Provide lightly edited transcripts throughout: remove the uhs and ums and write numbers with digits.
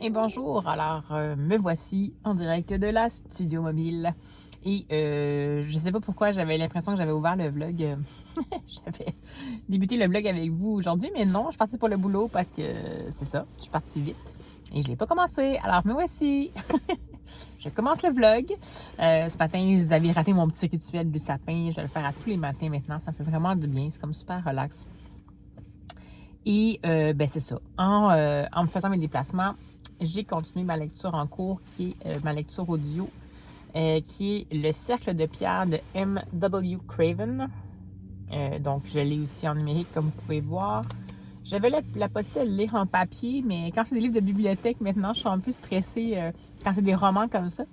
Et bonjour, alors me voici en direct de la studio mobile. Et je sais pas pourquoi j'avais l'impression que j'avais ouvert le vlog. J'avais débuté le vlog avec vous aujourd'hui, mais non, je suis partie pour le boulot parce que c'est ça, je suis partie vite. Et je l'ai pas commencé, alors me voici. Je commence le vlog. Ce matin, vous avez raté mon petit rituel du sapin. Je vais le faire à tous les matins maintenant. Ça me fait vraiment du bien. C'est comme super relax. Et ben c'est ça. En me faisant mes déplacements, j'ai continué ma lecture en cours, qui est ma lecture audio, qui est Le Cercle de pierre de M.W. Craven. Donc, je l'ai aussi en numérique, comme vous pouvez voir. J'avais la possibilité de le lire en papier, mais quand c'est des livres de bibliothèque, maintenant, je suis un peu stressée quand c'est des romans comme ça.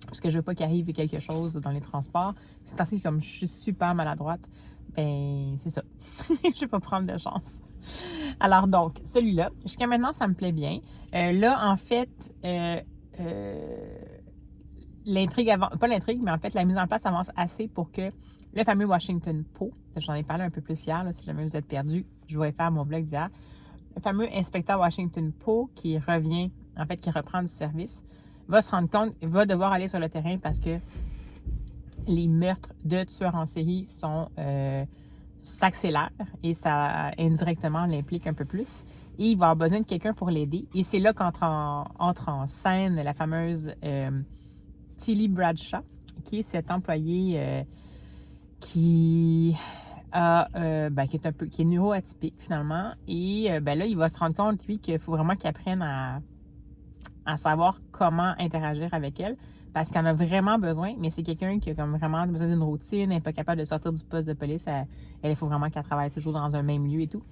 Parce que je veux pas qu'il arrive quelque chose dans les transports. C'est ainsi comme je suis super maladroite. Ben, c'est ça. Je vais pas prendre de chance. Alors donc, celui-là, jusqu'à maintenant, ça me plaît bien. Là, en fait, l'intrigue avance, pas l'intrigue, mais en fait, la mise en place avance assez pour que le fameux Washington Poe, j'en ai parlé un peu plus hier, là, si jamais vous êtes perdu, je vais faire mon vlog d'hier. Le fameux inspecteur Washington Poe qui revient, en fait, qui reprend du service, va se rendre compte, va devoir aller sur le terrain parce que les meurtres de tueurs en série s'accélèrent et ça indirectement l'implique un peu plus. Et il va avoir besoin de quelqu'un pour l'aider. Et c'est là qu'entre en scène la fameuse Tilly Bradshaw, qui est cette employée qui est neuroatypique finalement. Et ben là, il va se rendre compte, lui, qu'il faut vraiment qu'il apprenne à savoir comment interagir avec elle. Parce qu'elle en a vraiment besoin, mais c'est quelqu'un qui a comme vraiment besoin d'une routine, elle n'est pas capable de sortir du poste de police. Il faut vraiment qu'elle travaille toujours dans un même lieu et tout.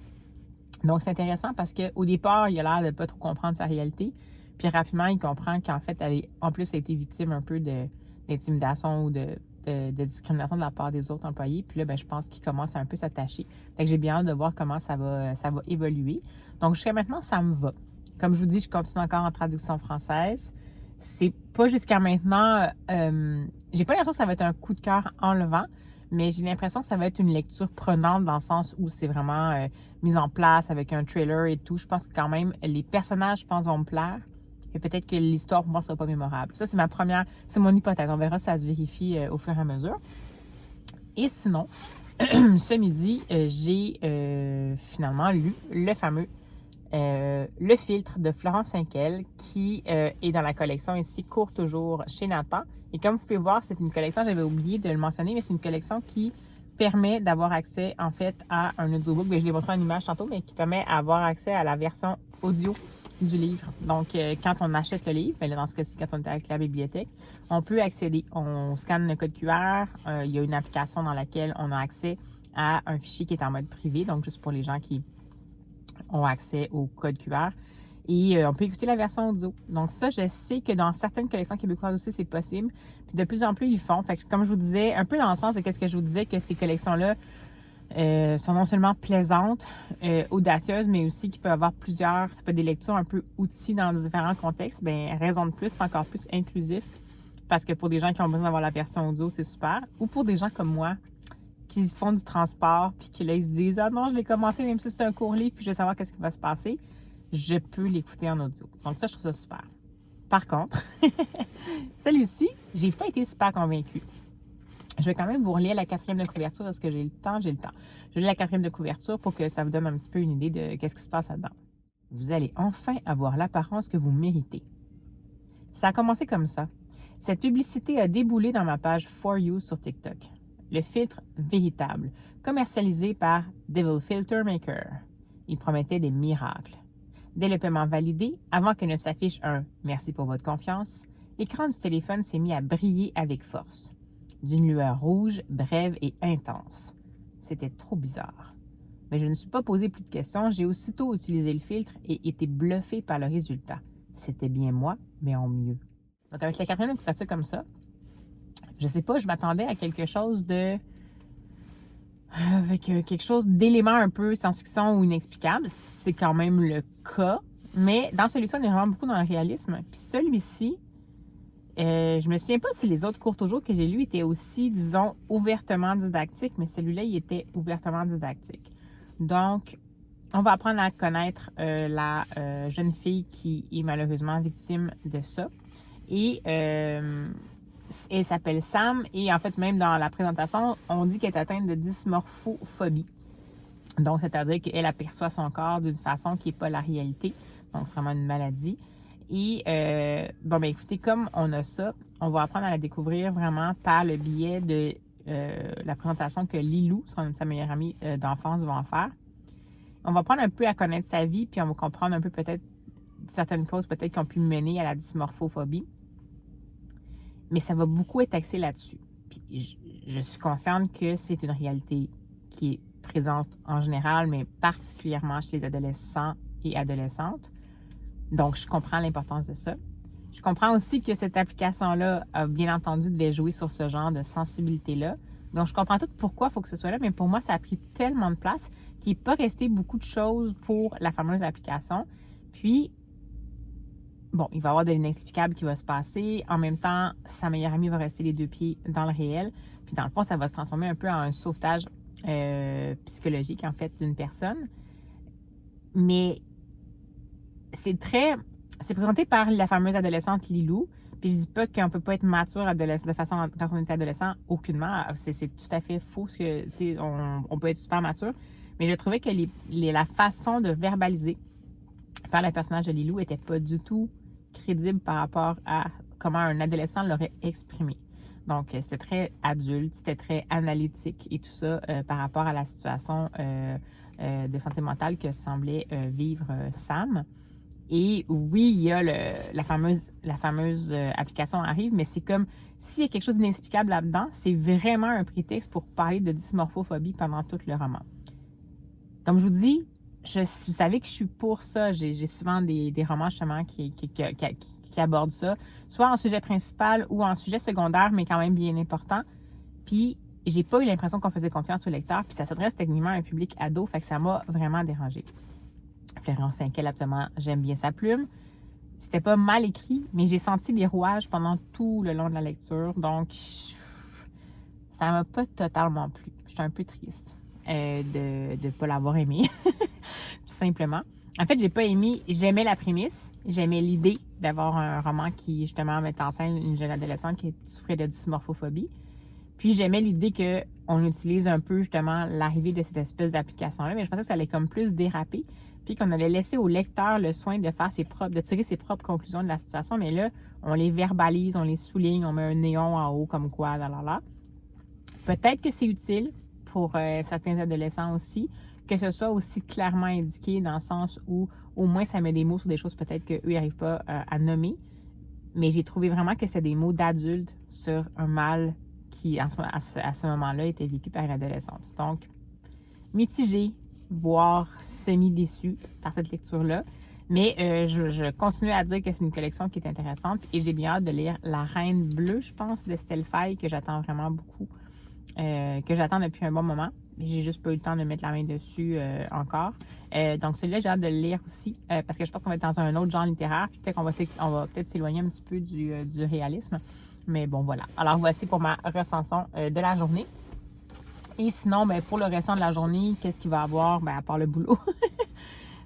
Donc, c'est intéressant parce qu'au départ, il a l'air de ne pas trop comprendre sa réalité. Puis rapidement, il comprend qu'en fait, en plus, elle a été victime un peu d'intimidation ou de discrimination de la part des autres employés. Puis là, ben, je pense qu'il commence à un peu s'attacher. Fait que j'ai bien hâte de voir comment ça va évoluer. Donc, jusqu'à maintenant, ça me va. Comme je vous dis, je continue encore en traduction française. C'est pas jusqu'à maintenant... j'ai pas l'impression que ça va être un coup de cœur enlevant, mais j'ai l'impression que ça va être une lecture prenante dans le sens où c'est vraiment mis en place avec un trailer et tout. Je pense que quand même, les personnages, je pense, vont me plaire. Et peut-être que l'histoire, pour moi, ne sera pas mémorable. Ça, c'est mon hypothèse. On verra si ça se vérifie au fur et à mesure. Et sinon, ce midi, j'ai finalement lu le fameux Le Filtre de Florence Hinkel, qui est dans la collection ici, court toujours chez Nathan. Et comme vous pouvez voir, c'est une collection, j'avais oublié de le mentionner, mais c'est une collection qui permet d'avoir accès, en fait, à un audiobook. Bien, je l'ai montré en image tantôt, mais qui permet d'avoir accès à la version audio du livre. Donc, quand on achète le livre, bien là, dans ce cas-ci, quand on est avec la bibliothèque, on peut accéder. On scanne le code QR. Il y a une application dans laquelle on a accès à un fichier qui est en mode privé, donc juste pour les gens qui ont accès au code QR. Et on peut écouter la version audio. Donc ça, je sais que dans certaines collections québécoises aussi, c'est possible. Puis de plus en plus, ils le font. Fait que comme je vous disais, un peu dans le sens de ce que je vous disais, que ces collections-là sont non seulement plaisantes, audacieuses, mais aussi qui peuvent avoir ça peut être des lectures un peu outils dans différents contextes. Bien, raison de plus, c'est encore plus inclusif. Parce que pour des gens qui ont besoin d'avoir la version audio, c'est super. Ou pour des gens comme moi, qui font du transport, puis qui là, ils se disent « Ah non, je l'ai commencé, même si c'est un court livre, puis je veux savoir qu'est-ce qui va se passer. » Je peux l'écouter en audio. Donc ça, je trouve ça super. Par contre, celui-ci, j'ai pas été super convaincue. Je vais quand même vous relire la 4e de couverture. Est-ce que j'ai le temps? J'ai le temps. Je lis la 4e de couverture pour que ça vous donne un petit peu une idée de qu'est-ce qui se passe là-dedans. Vous allez enfin avoir l'apparence que vous méritez. Ça a commencé comme ça. Cette publicité a déboulé dans ma page For You sur TikTok. Le filtre véritable, commercialisé par Devil Filter Maker. Il promettait des miracles. Dès le paiement validé, avant que ne s'affiche un « Merci pour votre confiance », l'écran du téléphone s'est mis à briller avec force. D'une lueur rouge, brève et intense. C'était trop bizarre. Mais je ne me suis pas posé plus de questions, j'ai aussitôt utilisé le filtre et été bluffé par le résultat. C'était bien moi, mais en mieux. Donc avec la 4e de couverture comme ça, je sais pas, je m'attendais à quelque chose avec quelque chose d'élément un peu science-fiction ou inexplicable. C'est quand même le cas. Mais dans celui-ci, on est vraiment beaucoup dans le réalisme. Puis celui-ci, je me souviens pas si les autres courts toujours que j'ai lus étaient aussi, disons, ouvertement didactiques, mais celui-là, il était ouvertement didactique. Donc, on va apprendre à connaître la jeune fille qui est malheureusement victime de ça. Et elle s'appelle Sam. Et en fait, même dans la présentation, on dit qu'elle est atteinte de dysmorphophobie. Donc, c'est-à-dire qu'elle aperçoit son corps d'une façon qui n'est pas la réalité. Donc, c'est vraiment une maladie. Et, écoutez, comme on a ça, on va apprendre à la découvrir vraiment par le biais de la présentation que Lilou, sa meilleure amie d'enfance, va en faire. On va apprendre un peu à connaître sa vie, puis on va comprendre un peu peut-être certaines causes peut-être qui ont pu mener à la dysmorphophobie. Mais ça va beaucoup être axé là-dessus. Puis je suis consciente que c'est une réalité qui est présente en général, mais particulièrement chez les adolescents et adolescentes. Donc, je comprends l'importance de ça. Je comprends aussi que cette application-là a bien entendu de jouer sur ce genre de sensibilité-là. Donc, je comprends tout pourquoi il faut que ce soit là, mais pour moi, ça a pris tellement de place qu'il n'est pas resté beaucoup de choses pour la fameuse application. Puis, bon, il va y avoir de l'inexplicable qui va se passer. En même temps, sa meilleure amie va rester les deux pieds dans le réel. Puis, dans le fond, ça va se transformer un peu en un sauvetage psychologique, en fait, d'une personne. Mais c'est présenté par la fameuse adolescente Lilou. Puis je dis pas qu'on peut pas être mature de façon quand on est adolescent, aucunement. C'est tout à fait faux. On peut être super mature. Mais je trouvais que la façon de verbaliser par le personnage de Lilou était pas du tout crédible par rapport à comment un adolescent l'aurait exprimé. Donc, c'était très adulte, c'était très analytique et tout ça par rapport à la situation de santé mentale que semblait vivre Sam. Et oui, il y a la fameuse application arrive, mais c'est comme s'il y a quelque chose d'inexplicable là-dedans, c'est vraiment un prétexte pour parler de dysmorphophobie pendant tout le roman. Comme je vous dis, vous savez que je suis pour ça. J'ai souvent des romans justement qui abordent ça, soit en sujet principal ou en sujet secondaire, mais quand même bien important. Puis, j'ai pas eu l'impression qu'on faisait confiance au lecteur, puis ça s'adresse techniquement à un public ado, fait que ça m'a vraiment dérangée. Florence Cinquel, absolument, j'aime bien sa plume. C'était pas mal écrit, mais j'ai senti les rouages pendant tout le long de la lecture, donc ça m'a pas totalement plu. J'étais un peu triste de ne pas l'avoir aimé, tout simplement. En fait, j'ai pas aimé, j'aimais la prémisse, j'aimais l'idée d'avoir un roman qui, justement, met en scène une jeune adolescente qui souffrait de dysmorphophobie. Puis j'aimais l'idée qu'on utilise un peu, justement, l'arrivée de cette espèce d'application-là, mais je pensais que ça allait comme plus déraper, puis qu'on allait laisser au lecteur le soin de tirer ses propres conclusions de la situation, mais là, on les verbalise, on les souligne, on met un néon en haut comme quoi, là. Peut-être que c'est utile pour certains adolescents aussi, que ce soit aussi clairement indiqué dans le sens où au moins ça met des mots sur des choses peut-être qu'eux n'arrivent pas à nommer. Mais j'ai trouvé vraiment que c'est des mots d'adultes sur un mal qui, à ce moment-là, était vécu par une adolescente. Donc, mitigé, voire semi-déçu par cette lecture-là. Mais je continue à dire que c'est une collection qui est intéressante et j'ai bien hâte de lire La Reine Bleue, je pense, d'Estelle Faye, que j'attends vraiment beaucoup. Que j'attends depuis un bon moment. J'ai juste pas eu le temps de mettre la main dessus encore. Donc, celui-là, j'ai hâte de le lire aussi parce que je pense qu'on va être dans un autre genre littéraire. Puis peut-être qu'on va peut-être s'éloigner un petit peu du réalisme. Mais bon, voilà. Alors, voici pour ma recension de la journée. Et sinon, pour le restant de la journée, qu'est-ce qu'il va y avoir? À part le boulot.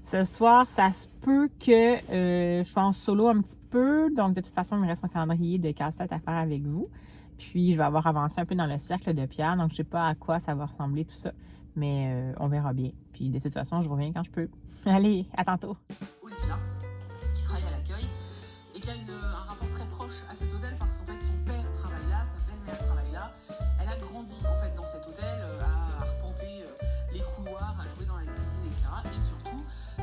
Ce soir, ça se peut que je sois en solo un petit peu. Donc, de toute façon, il me reste un calendrier de casse-tête à faire avec vous. Puis, je vais avoir avancé un peu dans le cercle de pierre. Donc, je ne sais pas à quoi ça va ressembler tout ça. Mais on verra bien. Puis, de toute façon, je reviens quand je peux. Allez, à tantôt. Olivia, qui travaille à l'accueil et qui a un rapport très proche à cet hôtel parce qu'en fait, son père travaille là, sa belle-mère travaille là. Elle a grandi en fait dans cet hôtel, à arpenter les couloirs, à jouer dans la cuisine, etc. Et surtout,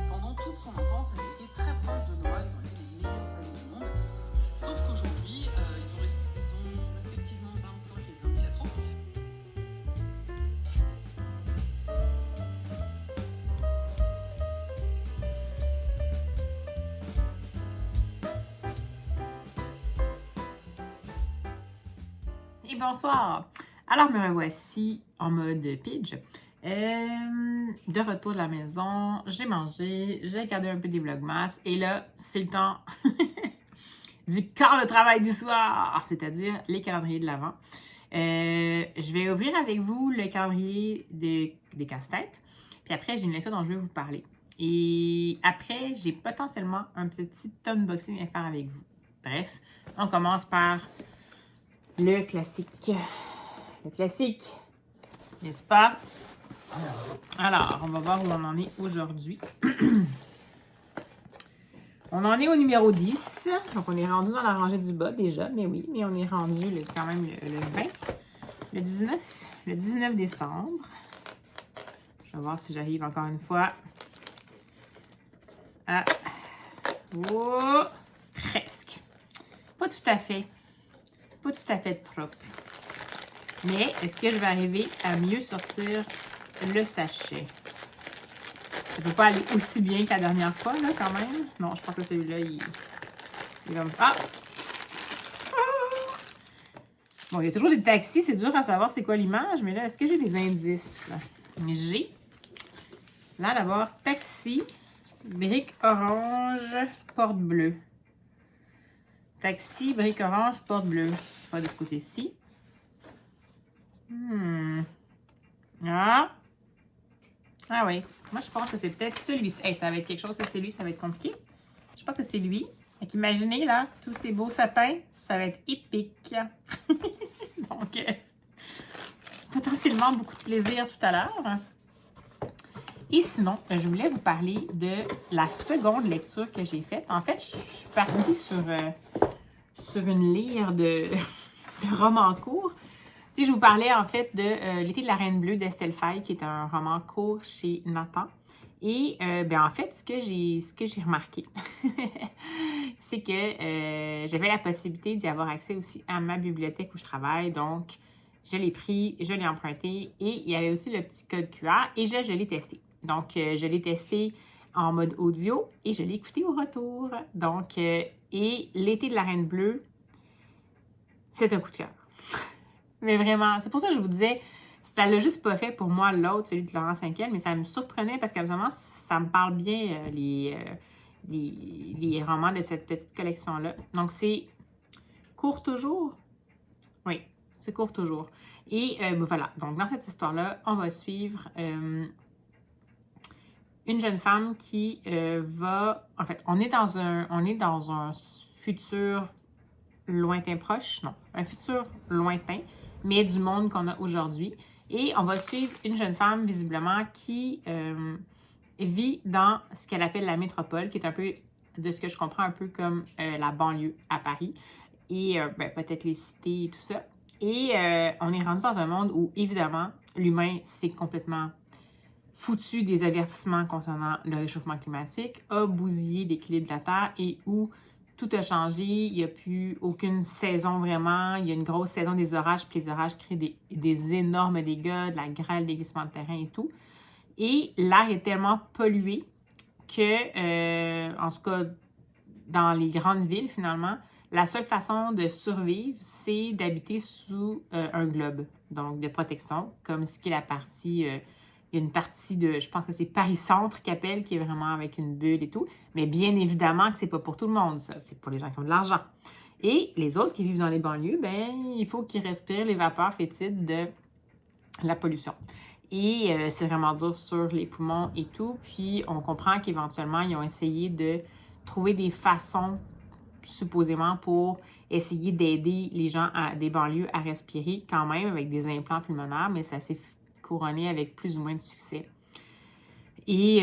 pendant toute son enfance, elle a été très proche de Noah. Ils ont été les meilleurs amis du monde. Sauf qu'aujourd'hui, ils ont respectivement 25 et 24 ans. Et bonsoir! Alors, me revoici en mode pidge. De retour de la maison, j'ai mangé, j'ai regardé un peu des vlogmas et là, c'est le temps du quart de travail du soir, c'est-à-dire les calendriers de l'Avent. Je vais ouvrir avec vous le calendrier des casse-têtes. Puis après, j'ai une lecture dont je vais vous parler. Et après, j'ai potentiellement un petit unboxing à faire avec vous. Bref, on commence par le classique. Le classique, n'est-ce pas? Alors, on va voir où on en est aujourd'hui. On en est au numéro 10. Donc, on est rendu dans la rangée du bas déjà. Mais oui, mais on est rendu quand même le 20. Le 19 décembre. Je vais voir si j'arrive encore une fois à... Oh! Presque. Pas tout à fait. Pas tout à fait propre. Mais est-ce que je vais arriver à mieux sortir le sachet? Ça ne peut pas aller aussi bien que la dernière fois, là, quand même. Non, je pense que celui-là, il va me... Ah! Bon, il y a toujours des taxis. C'est dur à savoir c'est quoi l'image. Mais là, est-ce que j'ai des indices? J'ai... Là, d'abord, taxi, brique orange, porte bleue. Taxi, brique orange, porte bleue. Pas de ce côté-ci. Ah! Ah oui. Moi, je pense que c'est peut-être celui-ci. Hey, ça va être quelque chose, c'est lui, ça va être compliqué. Je pense que c'est lui. Donc, imaginez, là, tous ces beaux sapins, ça va être épique. Donc, potentiellement beaucoup de plaisir tout à l'heure. Et sinon, je voulais vous parler de la seconde lecture que j'ai faite. En fait, je suis partie sur une lyre de romans courts. Tu sais, je vous parlais en fait de L'été de la Reine Bleue d'Estelle Faye, qui est un roman court chez Nathan. Et en fait, ce que j'ai remarqué, c'est que j'avais la possibilité d'y avoir accès aussi à ma bibliothèque où je travaille. Donc, je l'ai pris, je l'ai emprunté et il y avait aussi le petit code QR et je l'ai testé. Donc, je l'ai testé en mode audio et je l'ai écouté au retour. Donc, et L'été de la Reine Bleue, c'est un coup de cœur. Mais vraiment, c'est pour ça que je vous disais, ça l'a juste pas fait pour moi l'autre, celui de Laurent Cinquiel, mais ça me surprenait parce qu'absolument, ça me parle bien les romans de cette petite collection-là. Donc, c'est court toujours. Oui, c'est court toujours. Et voilà, donc dans cette histoire-là, on va suivre une jeune femme qui va... En fait, on est dans un futur lointain proche, non, un futur lointain, mais du monde qu'on a aujourd'hui. Et on va suivre une jeune femme, visiblement, qui vit dans ce qu'elle appelle la métropole, qui est un peu, de ce que je comprends, un peu comme la banlieue à Paris, et peut-être les cités et tout ça. Et on est rendu dans un monde où, évidemment, l'humain s'est complètement foutu des avertissements concernant le réchauffement climatique, a bousillé l'équilibre de la Terre et où tout a changé, il n'y a plus aucune saison vraiment, il y a une grosse saison des orages, puis les orages créent des énormes dégâts, de la grêle, des glissements de terrain et tout. Et l'air est tellement pollué que, en tout cas, dans les grandes villes, finalement, la seule façon de survivre, c'est d'habiter sous un globe, donc de protection, comme ce qui est la partie... il y a une partie de, je pense que c'est Paris-Centre qui appelle, qui est vraiment avec une bulle et tout. Mais bien évidemment que c'est pas pour tout le monde, ça. C'est pour les gens qui ont de l'argent. Et les autres qui vivent dans les banlieues, ben il faut qu'ils respirent les vapeurs fétides de la pollution. Et c'est vraiment dur sur les poumons et tout. Puis on comprend qu'éventuellement, ils ont essayé de trouver des façons, supposément, pour essayer d'aider les gens des banlieues à respirer quand même avec des implants pulmonaires, mais ça s'est couronné avec plus ou moins de succès. Et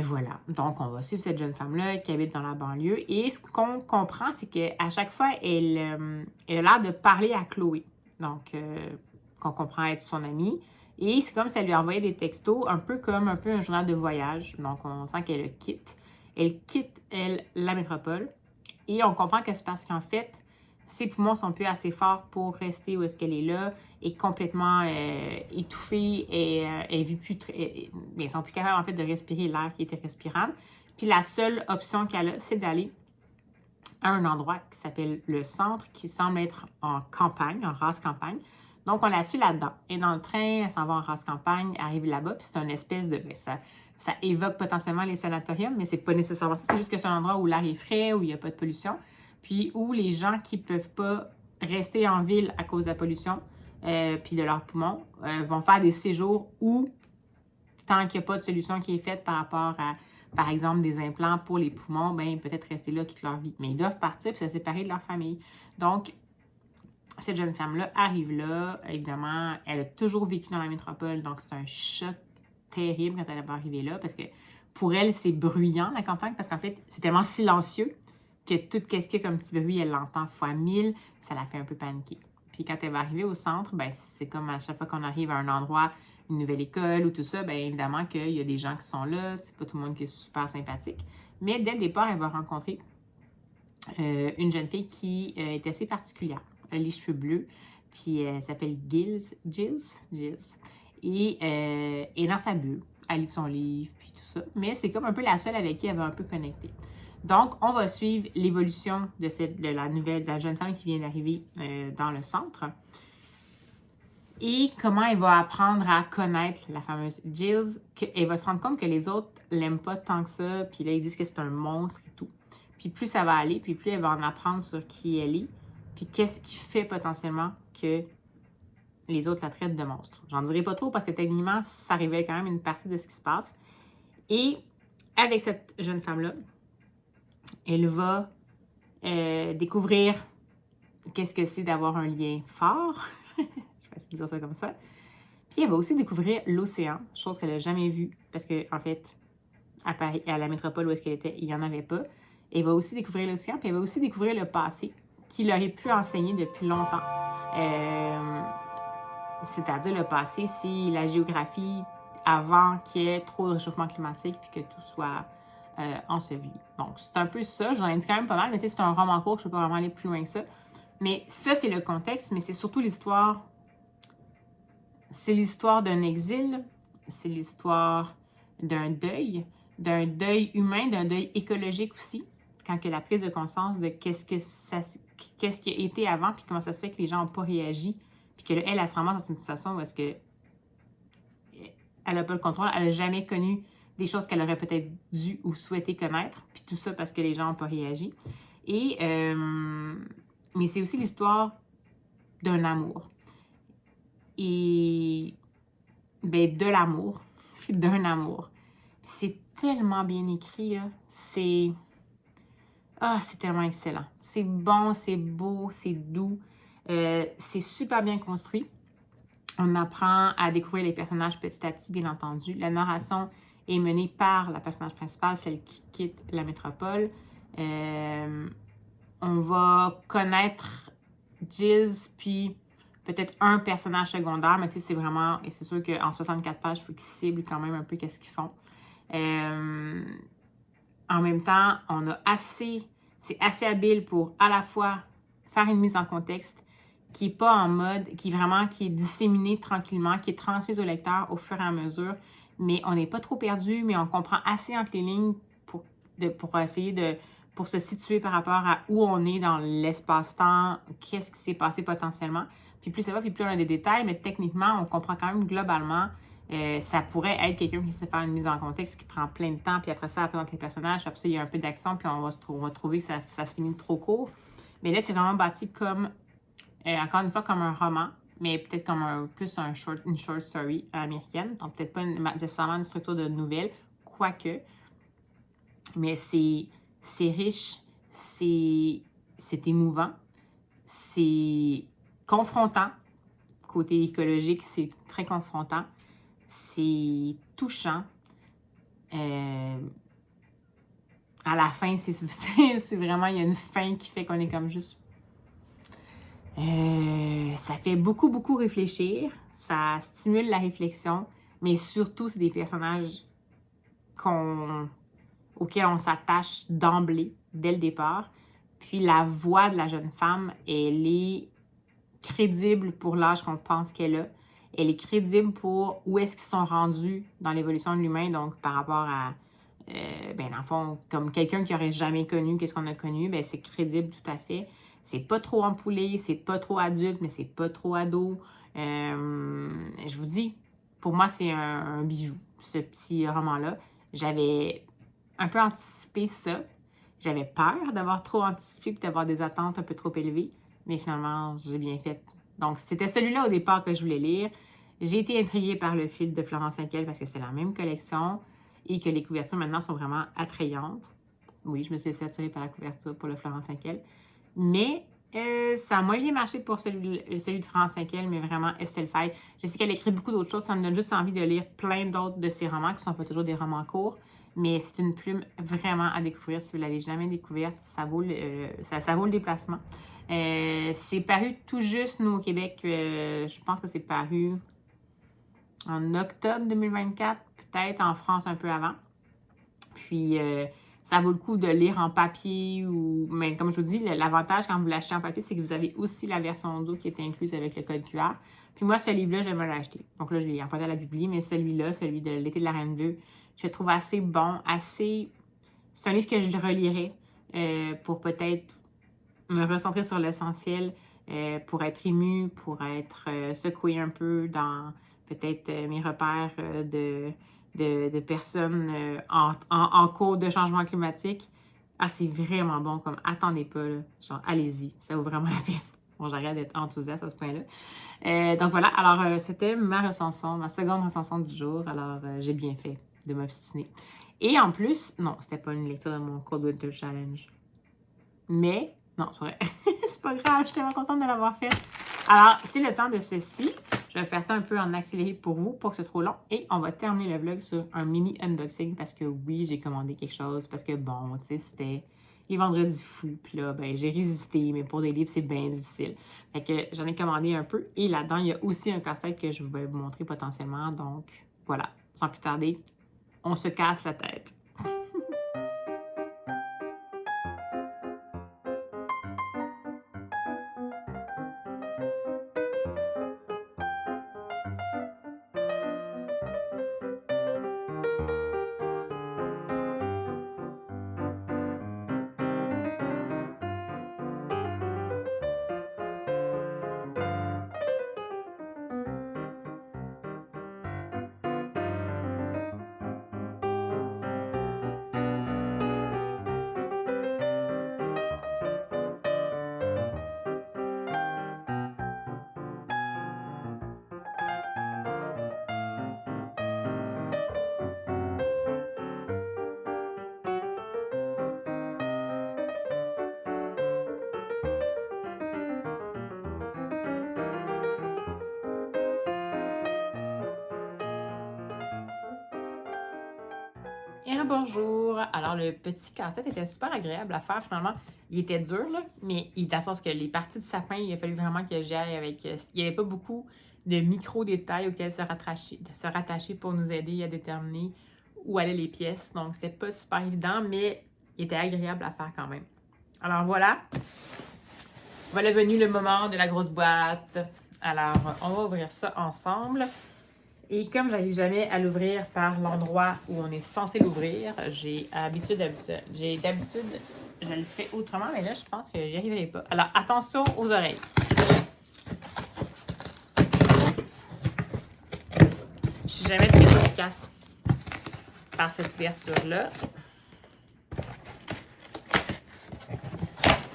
voilà. Donc, on va suivre cette jeune femme-là qui habite dans la banlieue. Et ce qu'on comprend, c'est qu'à chaque fois, elle a l'air de parler à Chloé. Donc, qu'on comprend être son amie. Et c'est comme si elle lui envoyait des textos, un peu un journal de voyage. Donc, on sent qu'elle quitte. Elle quitte, la métropole. Et on comprend que c'est parce qu'en fait, ses poumons sont plus assez forts pour rester où est-ce qu'elle est là, est complètement étouffée et elle vit plus ils sont plus capables en fait de respirer l'air qui était respirable. Puis la seule option qu'elle a, c'est d'aller à un endroit qui s'appelle le centre, qui semble être en campagne, en race campagne. Donc on la suit là-dedans. Et dans le train, elle s'en va en race campagne, elle arrive là-bas, puis c'est une espèce de... Ça évoque potentiellement les sanatoriums, mais c'est pas nécessairement ça. C'est juste que c'est un endroit où l'air est frais, où il n'y a pas de pollution. Puis où les gens qui ne peuvent pas rester en ville à cause de la pollution puis de leurs poumons vont faire des séjours où tant qu'il n'y a pas de solution qui est faite par rapport à, par exemple, des implants pour les poumons, ben peut-être rester là toute leur vie. Mais ils doivent partir et se séparer de leur famille. Donc, cette jeune femme-là arrive là. Évidemment, elle a toujours vécu dans la métropole, donc c'est un choc terrible quand elle va arriver là, parce que pour elle, c'est bruyant, la campagne, parce qu'en fait, c'est tellement silencieux que tout ce qu'il y a comme petit bruit, elle l'entend fois 1000, ça la fait un peu paniquer. Puis quand elle va arriver au centre, ben c'est comme à chaque fois qu'on arrive à un endroit, une nouvelle école ou tout ça, bien évidemment qu'il y a des gens qui sont là, c'est pas tout le monde qui est super sympathique. Mais dès le départ, elle va rencontrer une jeune fille qui est assez particulière. Elle a les cheveux bleus, puis elle s'appelle Gilles. Et est dans sa bulle, elle lit son livre, puis tout ça. Mais c'est comme un peu la seule avec qui elle va un peu connecter. Donc, on va suivre l'évolution de la jeune femme qui vient d'arriver dans le centre. Et comment elle va apprendre à connaître la fameuse Gilles. Elle va se rendre compte que les autres l'aiment pas tant que ça. Puis là, ils disent que c'est un monstre et tout. Puis plus ça va aller, puis plus elle va en apprendre sur qui elle est. Puis qu'est-ce qui fait potentiellement que les autres la traitent de monstre. J'en dirai pas trop parce que techniquement, ça révèle quand même une partie de ce qui se passe. Et avec cette jeune femme-là, elle va découvrir qu'est-ce que c'est d'avoir un lien fort. Je vais essayer de dire ça comme ça. Puis elle va aussi découvrir l'océan, chose qu'elle n'a jamais vue, parce qu'en fait, à Paris, à la métropole où est-ce qu'elle était, il n'y en avait pas. Elle va aussi découvrir l'océan, puis elle va aussi découvrir le passé, qu'il aurait pu enseigner depuis longtemps. C'est-à-dire le passé, c'est la géographie avant qu'il y ait trop de réchauffement climatique puis que tout soit enseveli. Donc, c'est un peu ça. J'en ai dit quand même pas mal, mais tu sais, c'est un roman court, je ne peux pas vraiment aller plus loin que ça. Mais ça, c'est le contexte, mais c'est surtout l'histoire. C'est l'histoire d'un exil, c'est l'histoire d'un deuil humain, d'un deuil écologique aussi, quand que la prise de conscience de qu'est-ce qui a été avant, puis comment ça se fait que les gens n'ont pas réagi, puis que elle se ramasse dans une situation où est-ce que elle n'a pas le contrôle, elle n'a jamais connu des choses qu'elle aurait peut-être dû ou souhaité connaître, puis tout ça parce que les gens n'ont pas réagi. Et, mais c'est aussi l'histoire d'un amour. Et, ben, de l'amour, puis d'un amour. C'est tellement bien écrit, là. C'est tellement excellent. C'est bon, c'est beau, c'est doux. C'est super bien construit. On apprend à découvrir les personnages petit à petit, bien entendu. La narration est menée par la personnage principale, celle qui quitte la métropole. On va connaître Gilles, puis peut-être un personnage secondaire, mais tu sais, c'est vraiment... Et c'est sûr qu'en 64 pages, il faut qu'ils ciblent quand même un peu qu'est-ce qu'ils font. En même temps, c'est assez habile pour à la fois faire une mise en contexte qui n'est pas en mode, qui est disséminée tranquillement, qui est transmise au lecteur au fur et à mesure, mais on n'est pas trop perdu, mais on comprend assez entre les lignes pour essayer pour se situer par rapport à où on est dans l'espace-temps, qu'est-ce qui s'est passé potentiellement. Puis plus ça va, puis plus on a des détails, mais techniquement, on comprend quand même globalement. Ça pourrait être quelqu'un qui se fait une mise en contexte qui prend plein de temps, puis après ça, elle présente les personnages, puis après ça, il y a un peu d'action, puis on va trouver que ça se finit trop court. Mais là, c'est vraiment bâti comme, encore une fois, comme un roman, mais peut-être comme une short story américaine, donc peut-être pas nécessairement une structure de nouvelle, quoique. Mais c'est riche, c'est émouvant, c'est confrontant. Côté écologique, c'est très confrontant. C'est touchant. À la fin, c'est vraiment, il y a une fin qui fait qu'on est comme juste... ça fait beaucoup, beaucoup réfléchir. Ça stimule la réflexion. Mais surtout, c'est des personnages auxquels on s'attache d'emblée, dès le départ. Puis la voix de la jeune femme, elle est crédible pour l'âge qu'on pense qu'elle a. Elle est crédible pour où est-ce qu'ils sont rendus dans l'évolution de l'humain, donc par rapport à, dans le fond, comme quelqu'un qui n'aurait jamais connu qu'est-ce qu'on a connu, ben c'est crédible tout à fait. C'est pas trop ampoulé, c'est pas trop adulte, mais c'est pas trop ado. Je vous dis, pour moi, c'est un bijou, ce petit roman-là. J'avais un peu anticipé ça. J'avais peur d'avoir trop anticipé et d'avoir des attentes un peu trop élevées. Mais finalement, j'ai bien fait. Donc, c'était celui-là au départ que je voulais lire. J'ai été intriguée par le fil de Florence Hinkel parce que c'est la même collection et que les couvertures maintenant sont vraiment attrayantes. Oui, je me suis laissée attirer par la couverture pour le Florence Hinkel. Mais ça a moins bien marché pour celui de Florence Hinkel, mais vraiment Estelle Faye. Je sais qu'elle écrit beaucoup d'autres choses. Ça me donne juste envie de lire plein d'autres de ses romans qui ne sont pas toujours des romans courts. Mais c'est une plume vraiment à découvrir. Si vous ne l'avez jamais découverte, ça vaut le déplacement. C'est paru tout juste, nous, au Québec. Je pense que c'est paru en octobre 2024, peut-être en France un peu avant. Puis, ça vaut le coup de lire en papier ou... Mais comme je vous dis, l'avantage quand vous l'achetez en papier, c'est que vous avez aussi la version audio qui est incluse avec le code QR. Puis moi, ce livre-là, j'aimerais l'acheter. Donc là, je l'ai emprunté à la Bibli, mais celui-là, celui de L'été de la Reine Bleue, je le trouve assez bon, assez... C'est un livre que je relirai pour peut-être me recentrer sur l'essentiel, pour être émue, pour être secouée un peu dans peut-être mes repères de personnes en cours de changement climatique. Ah, c'est vraiment bon, comme attendez pas, là. Genre, allez-y, ça vaut vraiment la peine. Bon, j'arrête d'être enthousiaste à ce point-là. Donc voilà, alors c'était ma seconde recension du jour, alors j'ai bien fait de m'obstiner. Et en plus, non, c'était pas une lecture de mon Cold Winter Challenge. Mais, non, c'est pas vrai. C'est pas grave, je suis tellement contente de l'avoir fait. Alors, c'est le temps de ceci. Je vais faire ça un peu en accéléré pour vous, pour que ce soit trop long. Et on va terminer le vlog sur un mini unboxing parce que oui, j'ai commandé quelque chose. Parce que bon, tu sais, c'était les vendredis fous. Puis là, ben, j'ai résisté, mais pour des livres, c'est bien difficile. Fait que j'en ai commandé un peu. Et là-dedans, il y a aussi un casse-tête que je vais vous montrer potentiellement. Donc, voilà, sans plus tarder, on se casse la tête. Et bonjour! Alors, le petit casse-tête était super agréable à faire, finalement. Il était dur, là, mais dans le sens que les parties de sapin, il a fallu vraiment que j'y aille avec... il n'y avait pas beaucoup de micro-détails auxquels se rattacher pour nous aider à déterminer où allaient les pièces. Donc, c'était pas super évident, mais il était agréable à faire quand même. Alors, voilà. Voilà venu le moment de la grosse boîte. Alors, on va ouvrir ça ensemble. Et comme j'arrive jamais à l'ouvrir par l'endroit où on est censé l'ouvrir, d'habitude, je le fais autrement, mais là, je pense que j'y arriverai pas. Alors, attention aux oreilles. Je suis jamais très efficace par cette ouverture-là.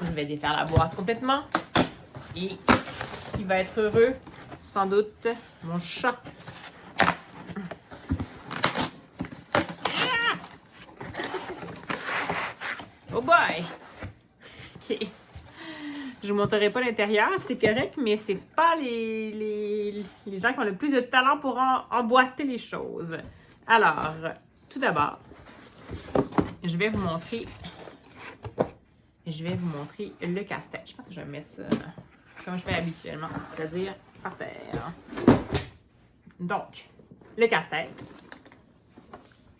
Je vais défaire la boîte complètement. Et qui va être heureux, sans doute, mon chat. Oh boy! OK. Je vous montrerai pas l'intérieur, c'est correct, mais c'est pas les gens qui ont le plus de talent pour emboîter les choses. Alors, tout d'abord, je vais vous montrer le casse-tête. Je pense que je vais mettre ça comme je fais habituellement, c'est-à-dire par terre. Donc, le casse-tête.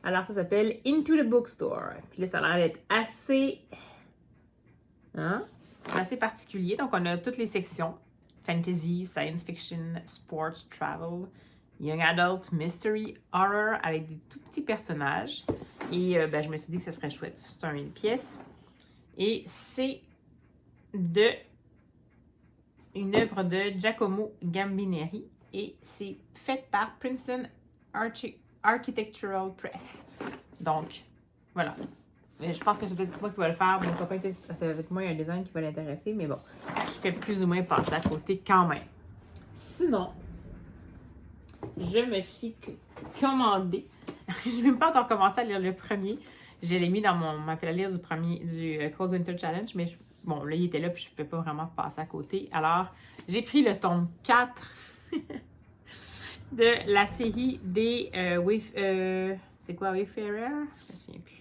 Alors, ça s'appelle Into the Bookstore. Puis là, ça a l'air d'être assez... Hein? C'est assez particulier. Donc, on a toutes les sections. Fantasy, Science Fiction, Sports, Travel, Young Adult, Mystery, Horror, avec des tout petits personnages. Et je me suis dit que ce serait chouette. C'est une pièce. Et c'est une œuvre de Giacomo Gambineri. Et c'est fait par Princeton Architectural Press. Donc, voilà. Je pense que c'est peut-être moi qui va le faire. Mon copain, avec moi, il y a un design qui va l'intéresser. Mais bon, je fais plus ou moins passer à côté quand même. Sinon, je me suis commandé. Je n'ai même pas encore commencé à lire le premier. Je l'ai mis dans ma pile à lire du Cold Winter Challenge, mais bon, là, il était là, puis je ne pouvais pas vraiment passer à côté. Alors, j'ai pris le tome 4 de la série des c'est quoi, Wayfarer? Je me souviens plus.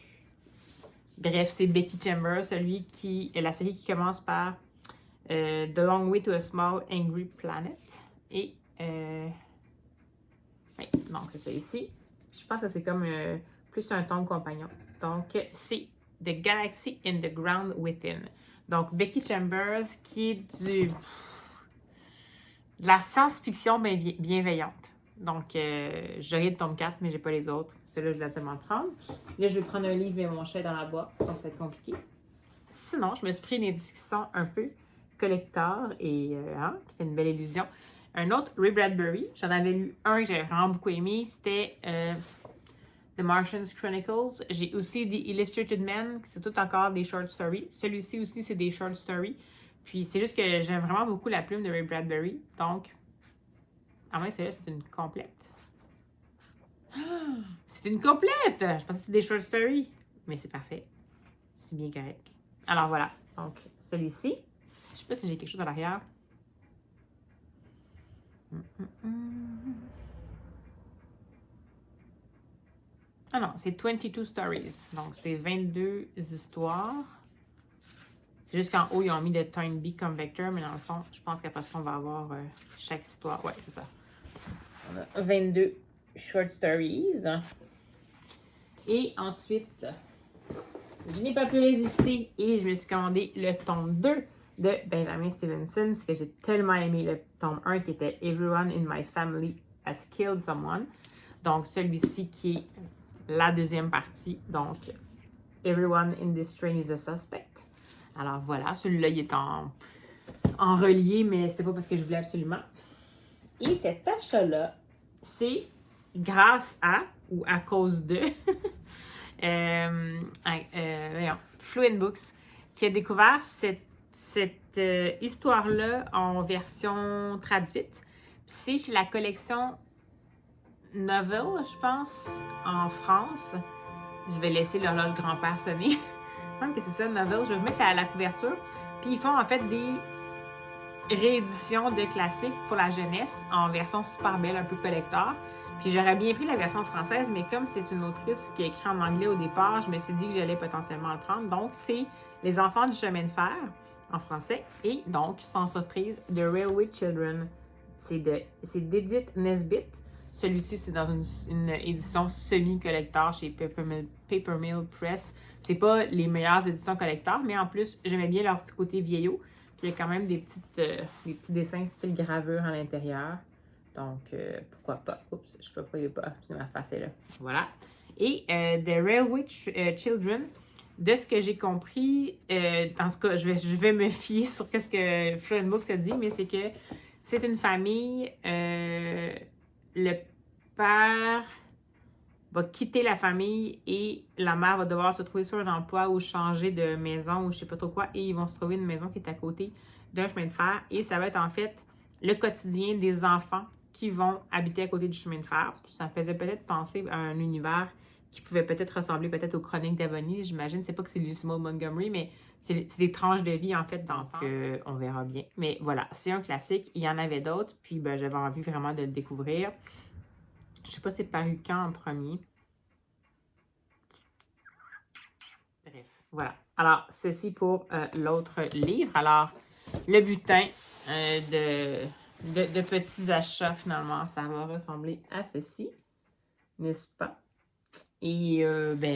Bref, c'est Becky Chambers, la série qui commence par The Long Way to a Small Angry Planet. Et oui, donc c'est ça ici. Je pense que c'est comme plus un tome compagnon. Donc, c'est The Galaxy in the Ground Within. Donc, Becky Chambers, qui est de la science-fiction bienveillante. Donc, j'aurai le tome 4, mais j'ai pas les autres. Celui-là, je vais absolument le prendre. Là, je vais prendre un livre, mais mon chat est dans la boîte, donc ça va être compliqué. Sinon, je me suis pris une édition un peu collector et qui fait une belle illusion. Un autre, Ray Bradbury. J'en avais lu un que j'avais vraiment beaucoup aimé. C'était The Martian's Chronicles. J'ai aussi des Illustrated Men, c'est tout encore des short stories. Celui-ci aussi, c'est des short stories. Puis c'est juste que j'aime vraiment beaucoup la plume de Ray Bradbury. Donc, à moins que celui-là, c'est une complète. C'est une complète! Je pensais que c'était des short stories. Mais c'est parfait. C'est bien correct. Alors voilà. Donc, celui-ci. Je sais pas si j'ai quelque chose à l'arrière. Ah non, c'est 22 Stories. Donc, c'est 22 histoires. C'est juste qu'en haut, ils ont mis le Toynbee comme vecteur, mais dans le fond, je pense qu'après ça, on va avoir chaque histoire. Ouais, c'est ça. On a 22 short stories. Et ensuite, je n'ai pas pu résister et je me suis commandé le tome 2 de Benjamin Stevenson parce que j'ai tellement aimé le tome 1 qui était Everyone in my family has killed someone. Donc, celui-ci qui est la deuxième partie. Donc, Everyone in this train is a suspect. Alors voilà, celui-là, il est en relié, mais c'était pas parce que je voulais absolument. Et cet achat-là, c'est grâce à, ou à cause de, Fluent Books, qui a découvert cette histoire-là en version traduite. C'est chez la collection Novel, je pense, en France. Je vais laisser l'horloge grand-père sonner. Il me semble que c'est ça, Novel. Je vais vous mettre la couverture. Puis ils font en fait des rééditions de classiques pour la jeunesse en version super belle, un peu collector. Puis j'aurais bien pris la version française, mais comme c'est une autrice qui a écrit en anglais au départ, je me suis dit que j'allais potentiellement le prendre. Donc, c'est Les Enfants du chemin de fer en français. Et donc, sans surprise, The Railway Children. C'est d'Edith Nesbit. Celui-ci, c'est dans une édition semi-collector chez Papermill Press. C'est pas les meilleures éditions collector, mais en plus, j'aimais bien leur petit côté vieillot. Puis il y a quand même des petits dessins style gravure à l'intérieur. Donc, pourquoi pas? Oups, je peux pas, il n'y a pas. Ma face est là. Voilà. Et The Railway Children, de ce que j'ai compris, dans ce cas, je vais me fier sur ce que Fluent Books a dit, mais c'est que c'est une famille, le père va quitter la famille et la mère va devoir se trouver sur un emploi ou changer de maison ou je sais pas trop quoi, et ils vont se trouver une maison qui est à côté d'un chemin de fer, et ça va être en fait le quotidien des enfants qui vont habiter à côté du chemin de fer. Ça me faisait peut-être penser à un univers qui pouvait peut-être ressembler peut-être aux Chroniques d'Avony. J'imagine, c'est pas que c'est Lucimo Montgomery, mais c'est des tranches de vie en fait d'enfants. Donc, on verra bien. Mais voilà, c'est un classique. Il y en avait d'autres, puis j'avais envie vraiment de le découvrir. Je sais pas c'est paru quand en premier. Bref, voilà. Alors, ceci pour l'autre livre. Alors, le butin de petits achats, finalement, ça va ressembler à ceci, n'est-ce pas? Et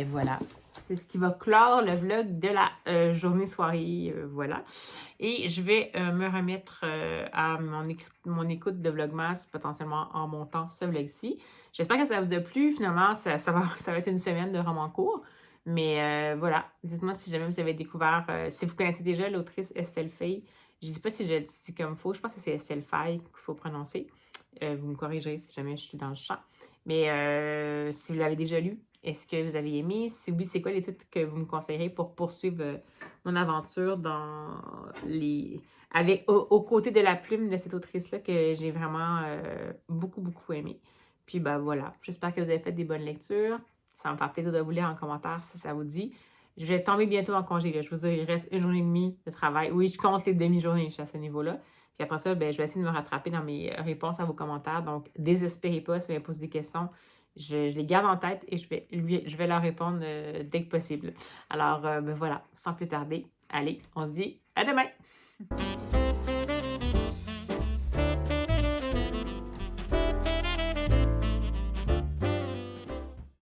voilà, c'est ce qui va clore le vlog de la journée-soirée, voilà. Et je vais me remettre à mon écoute de Vlogmas, potentiellement en montant ce vlog-ci. J'espère que ça vous a plu. Finalement, ça va être une semaine de roman court. Mais voilà, dites-moi si jamais vous avez découvert, si vous connaissez déjà l'autrice Estelle Faye. Je ne sais pas si je le dis comme il faut. Je pense que c'est Estelle Faye qu'il faut prononcer. Vous me corrigerez si jamais je suis dans le champ. Mais si vous l'avez déjà lu, Est-ce que vous avez aimé? Si oui, c'est quoi les titres que vous me conseillerez pour poursuivre mon aventure dans aux côtés de la plume de cette autrice-là que j'ai vraiment beaucoup, beaucoup aimé. Puis ben voilà, j'espère que vous avez fait des bonnes lectures. Ça va me faire plaisir de vous lire en commentaire si ça vous dit. Je vais tomber bientôt en congé. Là. Je vous dis, il reste 1 journée et demie de travail. Oui, je compte les demi-journées, je suis à ce niveau-là. Puis après ça, ben, je vais essayer de me rattraper dans mes réponses à vos commentaires. Donc, désespérez pas si vous me posez des questions. Je les garde en tête et je vais leur répondre dès que possible. Alors, ben voilà, sans plus tarder, allez, on se dit à demain!